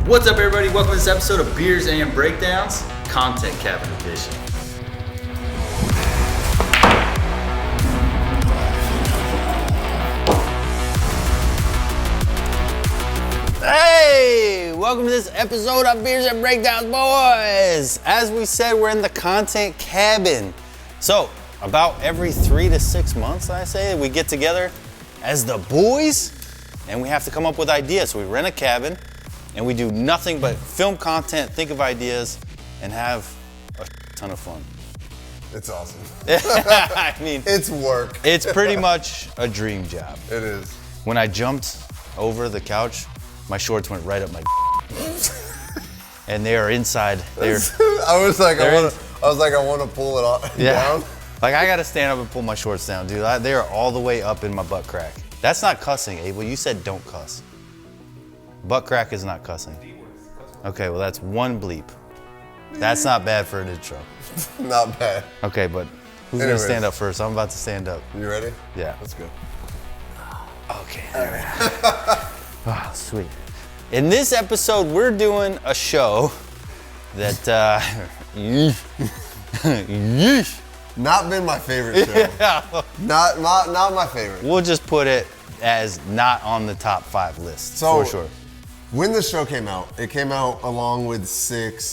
What's up, everybody? Welcome to this episode of Beers and Breakdowns, Content Cabin Edition. Hey, welcome to this episode of Beers and Breakdowns, boys. As we said, we're in the content cabin. So, about every 3 to 6 months, I say, we get together as the boys and we have to come up with ideas. So we rent a cabin and we do nothing but film content, think of ideas, and have a ton of fun. It's awesome. I mean, it's work. It's pretty much a dream job. It is. When I jumped over the couch, my shorts went right up my and they are inside. I was like, I want to pull it off down. Like, I gotta stand up and pull my shorts down, dude. They are all the way up in my butt crack. That's not cussing, Abel. You said don't cuss. Butt crack is not cussing. Okay, well, that's one bleep. That's not bad for an intro. Not bad. Okay, but who's gonna stand up first? I'm about to stand up. You ready? Yeah. Let's go. Okay, there we go. Oh, sweet. In this episode, we're doing a show that, yeesh. Not been my favorite show. Yeah. Not my favorite. We'll just put it as not on the top 5 list, so, for sure. When the show came out, it came out along with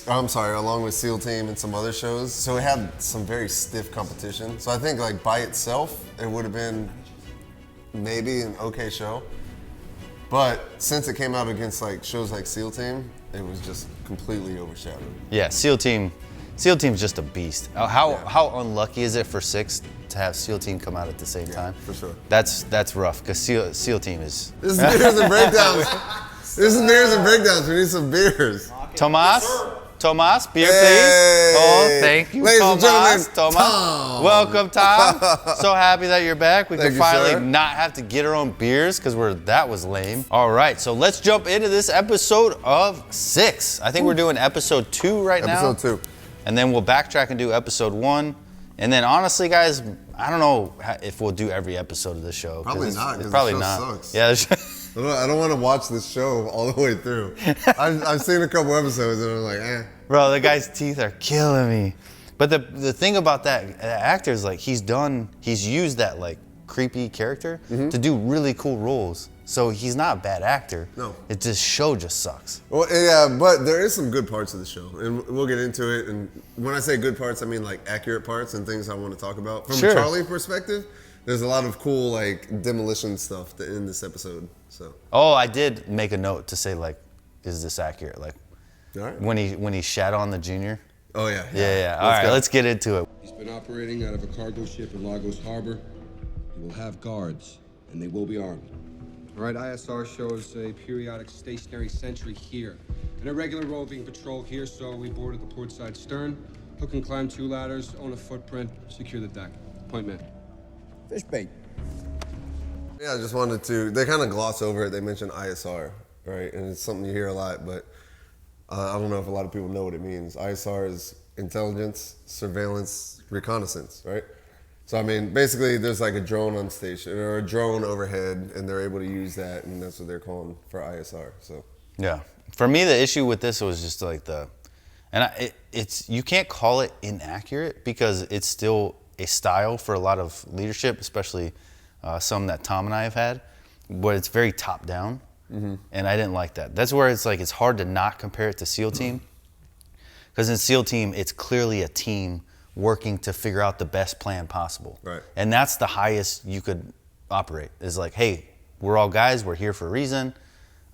along with SEAL Team and some other shows. So it had some very stiff competition. So I think like by itself, it would have been maybe an okay show. But since it came out against like shows like SEAL Team, it was just completely overshadowed. Yeah, SEAL Team's just a beast. How unlucky is it for 6 to have SEAL Team come out at the same time? For sure. That's rough, because SEAL Team is... This is Beers and Breakdowns. This is Beers and Breakdowns. We need some beers. Tomas, beer, please. Oh, thank you, Ladies Tomas. and gentlemen, Tomas. Tom. Welcome, Tom. So happy that you're back. We Thank can you, finally sir. not have to get our own beers because that was lame. All right, so let's jump into this episode of 6. I think we're doing episode 2 right now. Episode 2. And then we'll backtrack and do episode 1. And then honestly, guys, I don't know if we'll do every episode of the show. Probably not, because probably the show not. sucks. Yeah. I don't want to watch this show all the way through. I've seen a couple episodes and I'm like, eh. Bro, the guy's teeth are killing me. But the thing about that actor is like he's used that like creepy character to do really cool roles. So he's not a bad actor. No. Show just sucks. Well, yeah, but there is some good parts of the show, and we'll get into it. And when I say good parts, I mean like accurate parts and things I want to talk about. From a Charlie perspective, there's a lot of cool like demolition stuff in this episode. So. Oh, I did make a note to say like, is this accurate? Like, all right. when he shat on the junior. Oh yeah. Yeah. All right, let's get into it. He's been operating out of a cargo ship in Lagos Harbor. He will have guards, and they will be armed. All right, ISR shows a periodic stationary sentry here, and a regular roving patrol here, so we boarded the portside stern, hook and climb 2 ladders, own a footprint, secure the deck. Point man. Fish bait. Yeah, I just wanted to, they kind of gloss over it. They mention ISR, right? And it's something you hear a lot, but I don't know if a lot of people know what it means. ISR is intelligence, surveillance, reconnaissance, right? So, I mean, basically, there's like a drone on station or a drone overhead, and they're able to use that, and that's what they're calling for ISR. So, yeah, for me, the issue with this was just like you can't call it inaccurate because it's still a style for a lot of leadership, especially some that Tom and I have had, but it's very top down, and I didn't like that. That's where it's like it's hard to not compare it to SEAL Team, because in SEAL Team, it's clearly a team working to figure out the best plan possible. Right. And that's the highest you could operate, is like, hey, we're all guys, we're here for a reason,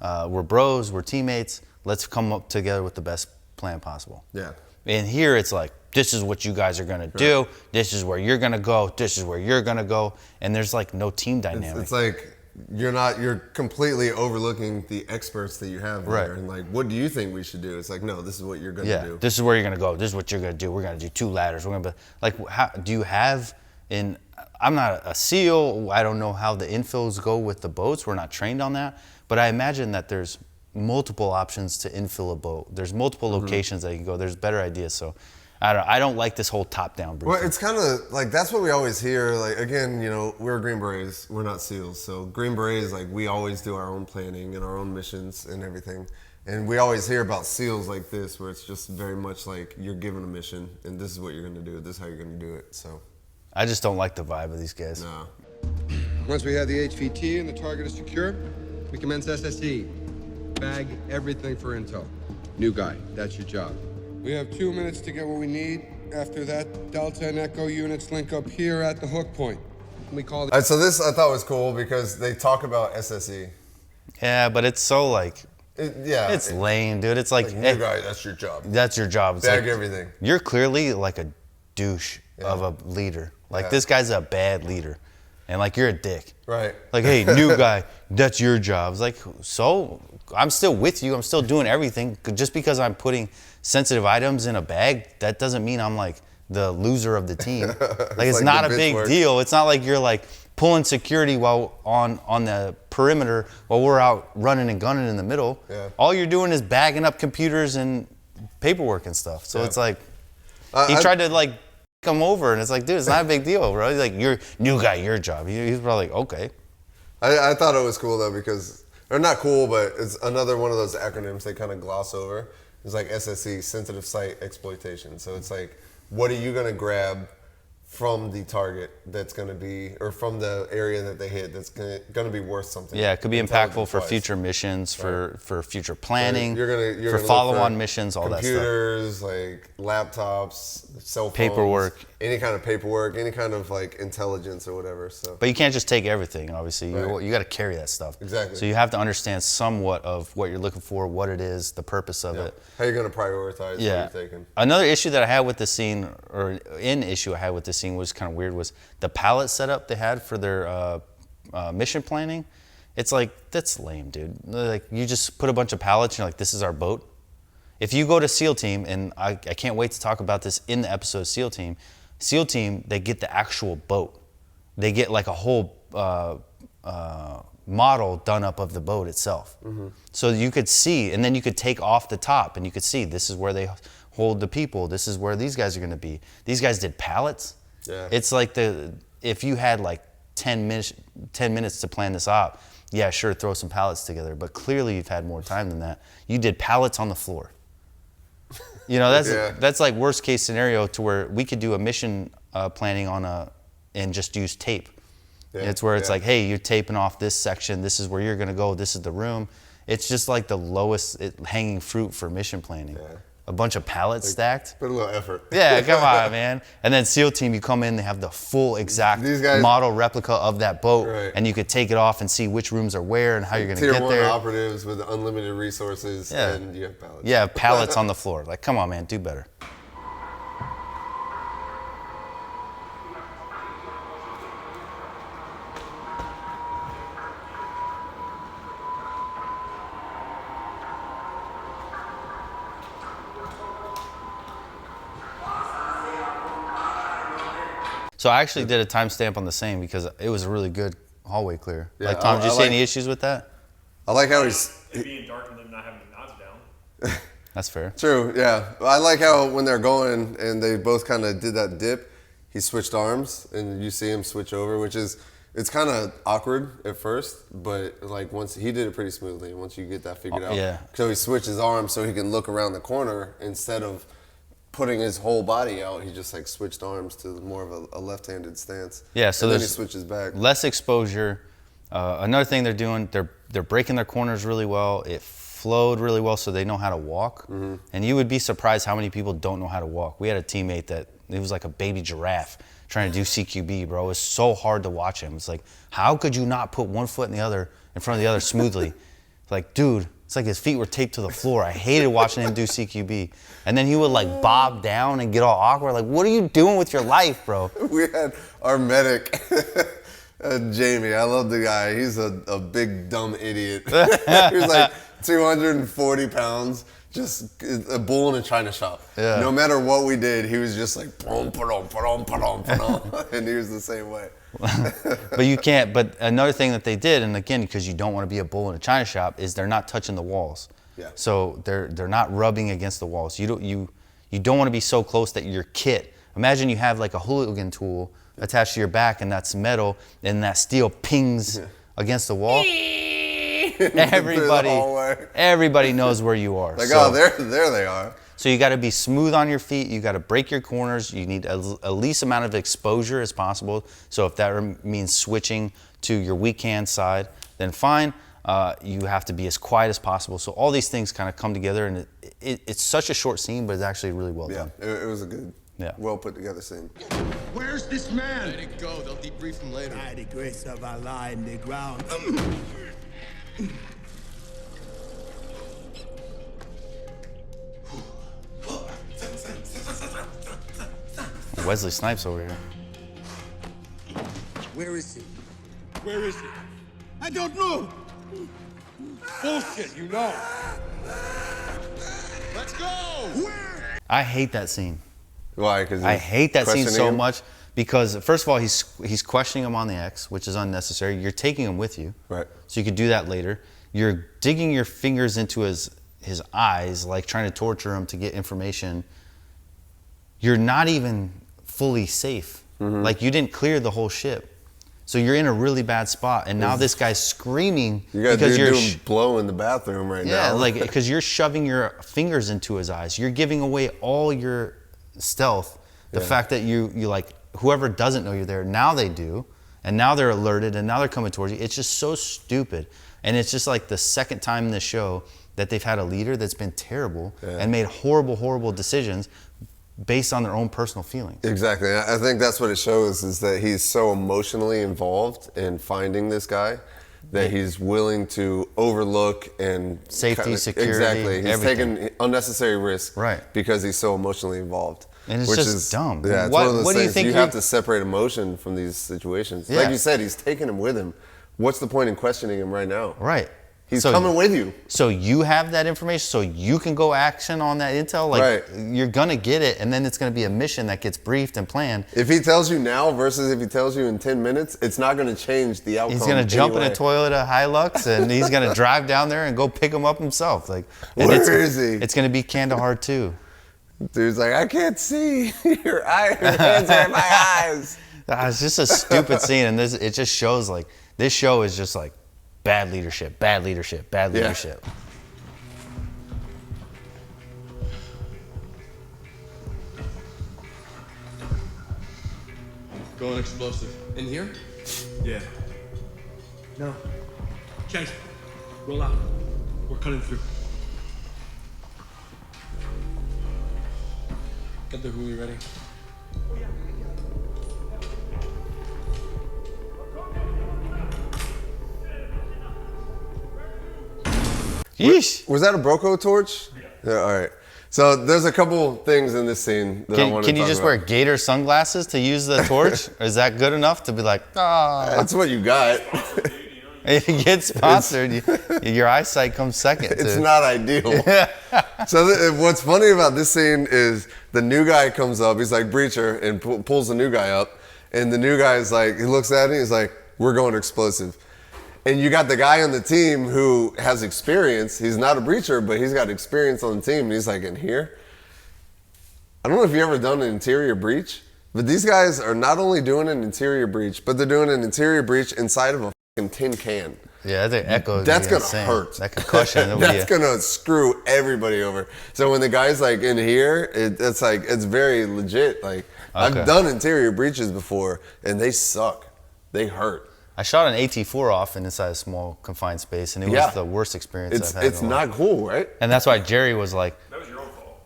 we're bros, we're teammates, let's come up together with the best plan possible. yeah. And here it's like, this is what you guys are gonna do, this is where you're gonna go, this is where you're gonna go, and there's like no team dynamic. It's like you're completely overlooking the experts that you have there. Right. And like, what do you think we should do? It's like, no, this is what you're going to do. This is where you're gonna go, this is what you're gonna do, we're gonna do 2 ladders, we're gonna be, like, how do you have I'm not a SEAL, I don't know how the infills go with the boats, we're not trained on that, but I imagine that there's multiple options to infill a boat. There's multiple locations that you can go, there's better ideas, so I don't like this whole top-down briefing. Well, it's kind of like, that's what we always hear. Like, again, you know, we're Green Berets, we're not SEALs. So Green Berets, like, we always do our own planning and our own missions and everything. And we always hear about SEALs like this, where it's just very much like you're given a mission, and this is what you're going to do. This is how you're going to do it. So, I just don't like the vibe of these guys. no. Once we have the HVT and the target is secure, we commence SSE. Bag everything for intel. New guy, that's your job. We have 2 minutes to get what we need. After that, Delta and Echo units link up here at the hook point. We call it. All right, so this I thought was cool because they talk about SSE. Yeah, but it's so like, Yeah. it's lame, dude. It's like, New hey, guy, that's your job. that's your job. It's Bag like, everything. You're clearly like a douche of a leader. Like this guy's a bad leader. And like, you're a dick. Right. Like, hey, new guy, that's your job. It's like, so I'm still with you. I'm still doing everything. Just because I'm putting sensitive items in a bag, that doesn't mean I'm like the loser of the team. Like, it's like not a the bitch big work. deal. It's not like you're like pulling security while on the perimeter while we're out running and gunning in the middle. Yeah. All you're doing is bagging up computers and paperwork and stuff. So it's like, he I- tried to like come over, and it's like, dude, it's not a big deal, bro. He's like, you're new guy, your job. He's probably like, okay. I thought it was cool though because, or not cool, but it's another one of those acronyms they kind of gloss over. It's like SSE, sensitive site exploitation. So it's like, what are you gonna grab from the target that's gonna be, or from the area that they hit that's gonna be worth something? Yeah, it could be impactful for intelligence-wise. future missions, for future planning, You're for gonna look follow-on missions, all that stuff. computers, like laptops, cell phones, Paperwork. any kind of paperwork, any kind of like intelligence or whatever. So But you can't just take everything, obviously. Right. You got to carry that stuff. Exactly. So you have to understand somewhat of what you're looking for, what it is, the purpose of it. how you're gonna prioritize what Yeah. you're taking. Another issue that I had with the scene, or an issue I had with the scene was kind of weird, was the pallet setup they had for their mission planning. It's like, that's lame, dude. Like, you just put a bunch of pallets and you're like, this is our boat. If you go to SEAL Team, and I can't wait to talk about this in the episode of SEAL Team, they get the actual boat. They get like a whole model done up of the boat itself. So you could see, and then you could take off the top and you could see, this is where they hold the people. This is where these guys are gonna be. These guys did pallets. Yeah. It's like if you had like 10 minutes to plan this op, yeah, sure, throw some pallets together, but clearly you've had more time than that. You did pallets on the floor. You know, that's like worst case scenario, to where we could do a mission planning and just use tape. Yeah, It's where it's yeah. like, hey, you're taping off this section, this is where you're gonna go, this is the room. It's just like the lowest hanging fruit for mission planning. Yeah. A bunch of pallets stacked. Put a little effort. Yeah, come on, man. And then SEAL Team, you come in, they have the full exact These guys- model replica of that boat, Right. and you could take it off and see which rooms are where and how you're gonna Tier get 1 there. operatives with unlimited resources, Yeah. and you have pallets. Yeah, pallets on the floor. Like, come on, man, do better. So I actually did a timestamp on the same because it was a really good hallway clear. Yeah, Like, Tom, did you I see like- any issues with that? I like how he's It being dark and them not having the nods down. That's fair. true. Yeah, I like how when they're going and they both kind of did that dip, he switched arms and you see him switch over, which is, it's kind of awkward at first, but like once he did it pretty smoothly. Once you get that figured out, yeah. So he switched his arms so he can look around the corner instead of putting his whole body out. He just like switched arms to more of a left-handed stance. Yeah, so and then he there's switches back. less exposure. Another thing they're doing, they're breaking their corners really well. It flowed really well, so they know how to walk. Mm-hmm. And you would be surprised how many people don't know how to walk. We had a teammate that, it was like a baby giraffe trying to do CQB, bro. It was so hard to watch him. It's like, how could you not put one foot in front of the other smoothly? Like, dude, it's like his feet were taped to the floor. I hated watching him do CQB. And then he would like bob down and get all awkward. Like, what are you doing with your life, bro? We had our medic, Jamie. I love the guy. He's a big dumb idiot. He was like 240 pounds, just a bull in a china shop. Yeah. No matter what we did, he was just like, and he was the same way. But you can't. But another thing that they did, and again, because you don't want to be a bull in a china shop, is they're not touching the walls. Yeah. So they're not rubbing against the walls. You don't want to be so close that your kit. Imagine you have like a hooligan tool attached to your back, and that's metal, and that steel pings against the wall. everybody knows where you are. Like, oh, there they are. So you got to be smooth on your feet. You got to break your corners. You need a least amount of exposure as possible. So if that means switching to your weak hand side, then fine. You have to be as quiet as possible. So all these things kind of come together, and it's such a short scene, but it's actually really well done. Yeah, it was a good, well put together scene. Where's this man? Let it go. They'll debrief him later. By the grace of Allah in the ground. Wesley Snipes over here. Where is he? Where is he? I don't know. Bullshit, you know. Let's go. Where? I hate that scene. Why? Because I hate that scene so him? much because first of all, he's questioning him on the X, which is unnecessary. You're taking him with you, right? So you could do that later. You're digging your fingers into his eyes, like trying to torture him to get information. You're not even fully safe. Like you didn't clear the whole ship. So you're in a really bad spot, and now this guy's screaming because you're doing blow in the bathroom right now. Yeah, like because you're shoving your fingers into his eyes. You're giving away all your stealth. The fact that you like whoever doesn't know you're there, now they do, and now they're alerted, and now they're coming towards you. It's just so stupid, and it's just like the second time in the show that they've had a leader that's been terrible and made horrible decisions based on their own personal feelings. Exactly. I think that's what it shows, is that he's so emotionally involved in finding this guy that he's willing to overlook and safety, security, exactly. He's taking unnecessary risk, right? Because he's so emotionally involved. And it's which just is dumb. Yeah, it's one of those what things. Do you think you have to separate emotion from these situations. Like you said, he's taking him with him. What's the point in questioning him right now? Right. He's coming with you. So you have that information, so you can go action on that intel. Like you're gonna get it, and then it's gonna be a mission that gets briefed and planned. If he tells you now versus if he tells you in 10 minutes, it's not gonna change the outcome. He's gonna jump in a Toyota Hilux, and he's gonna drive down there and go pick him up himself. Like, where is he? It's gonna be Kandahar too. Dude's like, I can't see your hands are in my eyes. It's just a stupid scene, and it just shows like this show is just like. Bad leadership, bad leadership, bad leadership. Going explosive. In here? Yeah. No. Chase, roll out. We're cutting through. Get the hooey ready. Yeesh. Was that a Broco torch? Yeah, all right. So there's a couple things in this scene that I want to talk about. Can you just wear gator sunglasses to use the torch? Or is that good enough to be like, That's what you got. If you get sponsored, your eyesight comes second. It's not ideal. So what's funny about this scene is the new guy comes up. He's like Breacher and pulls the new guy up. And the new guy is like, he looks at it. He's like, we're going explosive. And you got the guy on the team who has experience. He's not a breacher, but he's got experience on the team. And he's like, in here? I don't know if you've ever done an interior breach, but these guys are not only doing an interior breach, but they're doing an interior breach inside of a fucking tin can. Yeah, the echo. That's going to hurt. That concussion. That's going to screw everybody over. So when the guy's like in here, it's like, it's very legit. Like, I've done interior breaches before, and they suck. They hurt. I shot an AT4 off inside a small confined space, and it was the worst experience I've had. It's not cool, right? And that's why Jerry was like, That was your own fault.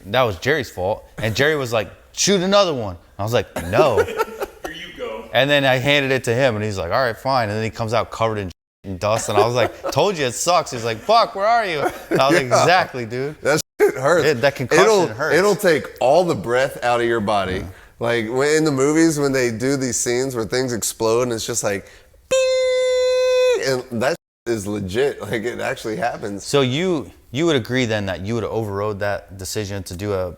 that was Jerry's fault. And Jerry was like, shoot another one. I was like, no. Here you go. And then I handed it to him, and he's like, all right, fine. And then he comes out covered in dust, and I was like, told you it sucks. He's like, Buck, where are you? And I was like, exactly, dude. That shit hurts. That concussion hurts. It'll take all the breath out of your body. Like in the movies when they do these scenes where things explode, and it's just like, and that is legit. Like it actually happens. So you would agree then that you would have overrode that decision to do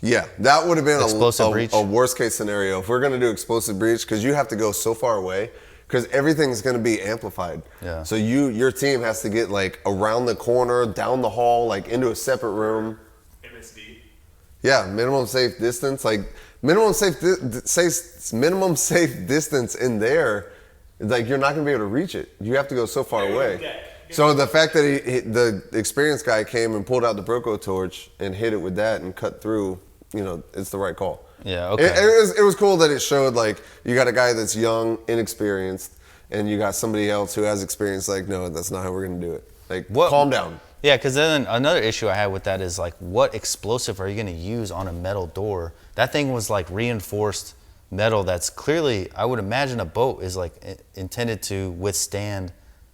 yeah, that would have been a worst case scenario. If we're going to do explosive breach, because you have to go so far away, because everything's going to be amplified. Yeah. So your team has to get like around the corner, down the hall, like into a separate room. MSD. Yeah, minimum safe distance. Like minimum safe distance in there like you're not gonna be able to reach it. You have to go so far away. deck. So the fact that the experienced guy came and pulled out the Broco torch and hit it with that and cut through, you know, it's the right call. Yeah, okay. It was cool that it showed like you got a guy that's young, inexperienced, and you got somebody else who has experience. Like, no, that's not how we're gonna do it. Like, calm down. Yeah, because then another issue I had with that is like, what explosive are you going to use on a metal door? That thing was like reinforced metal that's clearly, I would imagine a boat is like intended to withstand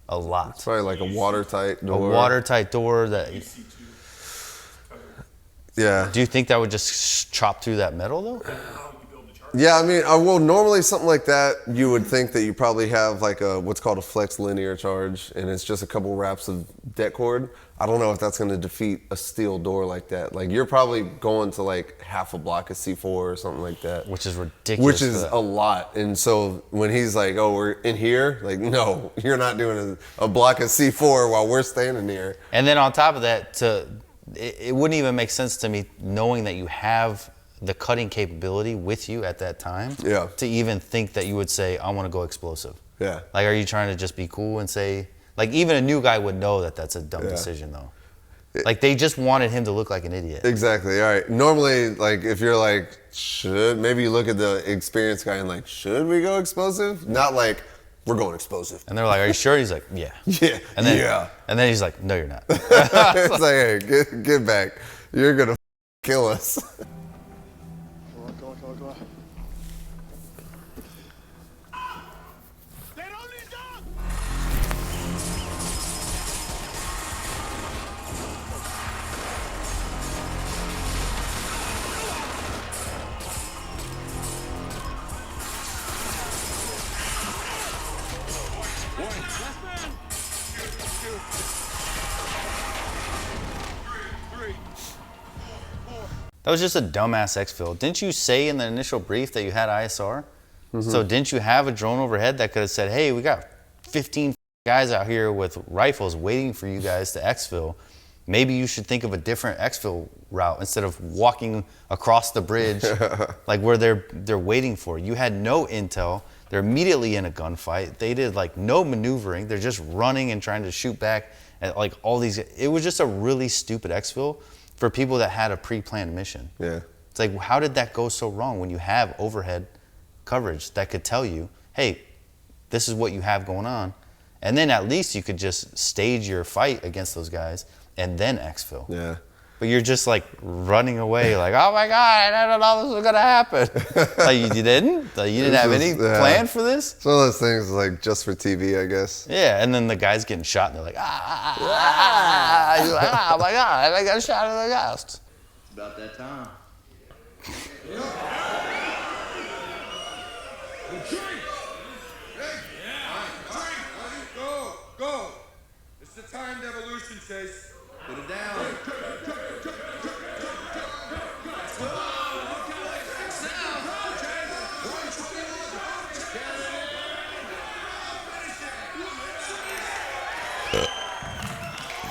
a lot. It's probably like a watertight door. A watertight door that. Yeah. Do you think that would just chop through that metal though? Yeah, I mean, well, normally something like that, you would think that you probably have like what's called a flex linear charge, and it's just a couple wraps of det cord. I don't know if that's going to defeat a steel door like that. Like, you're probably going to like half a block of C4 or something like that. Which is ridiculous. Which is a lot. And so when he's like, oh, we're in here, like, no, you're not doing a block of C4 while we're standing here. And then on top of that, it wouldn't even make sense to me knowing that you have the cutting capability with you at that time to even think that you would say, I want to go explosive. Yeah. Like, are you trying to just be cool and say, like, even a new guy would know that that's a dumb decision though. Like, they just wanted him to look like an idiot. Exactly. All right. Normally, like, if you're like, maybe you look at the experienced guy and like, should we go explosive? Not like, we're going explosive. And they're like, are you sure? He's like, yeah. Yeah. And then, And then he's like, no, you're not. It's like, hey, get back. You're going to kill us. Go on. They're only done! That was just a dumbass exfil. Didn't you say in the initial brief that you had ISR? So didn't you have a drone overhead that could have said, hey, we got 15 guys out here with rifles waiting for you guys to exfil. Maybe you should think of a different exfil route instead of walking across the bridge like where they're waiting for. You had no intel. They're immediately in a gunfight. They did like no maneuvering. They're just running and trying to shoot back at like all these. It was just a really stupid exfil for people that had a pre-planned mission. Yeah. It's like, how did that go so wrong when you have overhead coverage that could tell you, hey, this is what you have going on. And then at least you could just stage your fight against those guys and then exfil. Yeah. But you're just like running away like, oh my God, I don't know this was gonna happen. Like you didn't? Like, you didn't have any plan for this? It's one of those things like just for TV, I guess. Yeah, and then the guy's getting shot and they're like, You're like, oh my God, I got shot in the ghost. It's about that time. Go! It's the timed evolution, Chase. Put it down.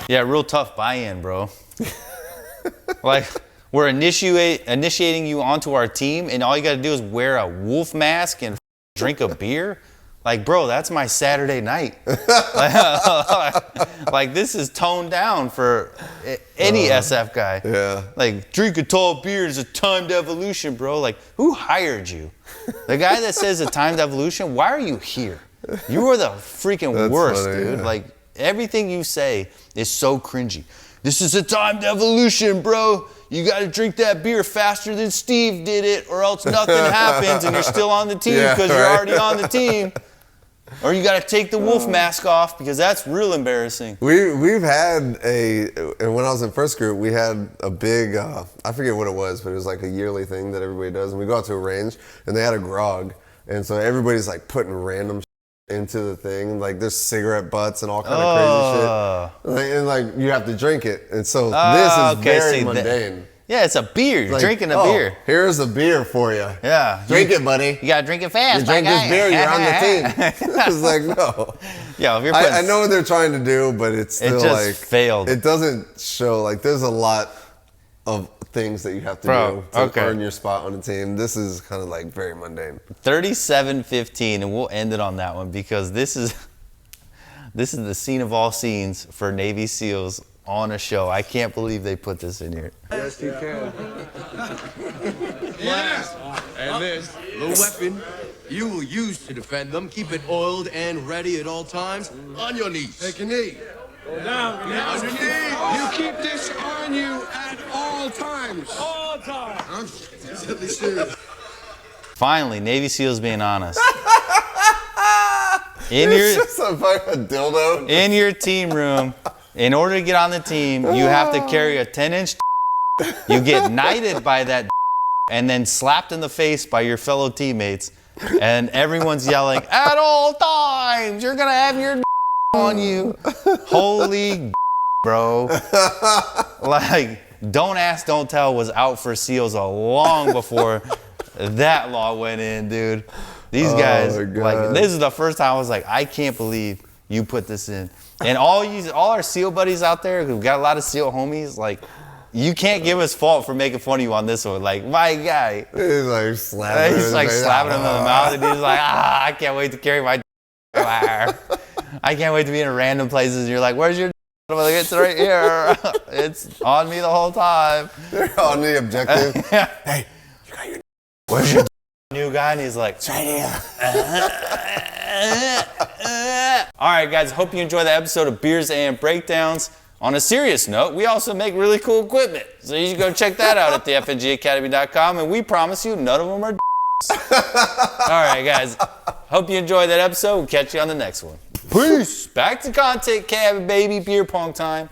Yeah, real tough buy-in, bro. Like, we're initiating you onto our team, and all you got to do is wear a wolf mask and drink a beer. Like, bro, that's my Saturday night. Like, this is toned down for any SF guy. Yeah. Like, drink a tall beer is a timed evolution, bro. Like, who hired you? The guy that says a timed evolution, why are you here? You are the freaking worst, funny, dude. yeah. Like, everything you say is so cringy. This is a timed evolution, bro. You got to drink that beer faster than Steve did it, or else nothing happens and you're still on the team because you're already on the team. Or you got to take the wolf mask off because that's real embarrassing. We've had and when I was in first group, we had a big, I forget what it was, but it was like a yearly thing that everybody does. And we go out to a range and they had a grog. And so everybody's like putting random into the thing. Like there's cigarette butts and all kind of crazy shit. And like you have to drink it. And so this is very mundane. Yeah, it's a beer. You're Like, drinking a beer. Here's a beer for you. Yeah. Drink it, buddy. You got to drink it fast. You drink this beer, you're on the team. It's like, no. Yeah, if you're I know what they're trying to do, but it's still just like failed. It doesn't show like there's a lot of things that you have to Bro, do to okay. earn your spot on the team. This is kind of like very mundane. 37-15, and we'll end it on that one because this is the scene of all scenes for Navy SEALs on a show. I can't believe they put this in here. Yes, you can. Yes. And this, the weapon you will use to defend them. Keep it oiled and ready at all times. On your knees. Take a knee. On your knees. You keep this on you at all times. All time. I'm deadly serious. Finally, Navy SEALs being honest. It's just a fucking dildo. In your team room, in order to get on the team, you have to carry a 10-inch. You get knighted by that, and then slapped in the face by your fellow teammates, and everyone's yelling at all times. You're gonna have your on you. Holy bro! Like, don't ask, don't tell was out for SEALs long before that law went in, dude. These guys, my God. like, this is the first time I was like, I can't believe you put this in. And all our SEAL buddies out there who've got a lot of SEAL homies, like, you can't give us fault for making fun of you on this one. Like, my guy, He's like slapping. he's like slapping him in the mouth, and he's like, I can't wait to carry my I can't wait to be in random places. And you're like, where's your I'm like, it's right here. It's on me the whole time. They're on the objective. Hey, you got your Where's your new guy? And he's like, it's right here. all right, guys, hope you enjoyed the episode of Beers and Breakdowns. On a serious note, we also make really cool equipment. So you should go check that out at the FNGacademy.com. And we promise you, none of them are All right, guys. Hope you enjoyed that episode. We'll catch you on the next one. Peace. Back to content cabin, baby. Beer pong time.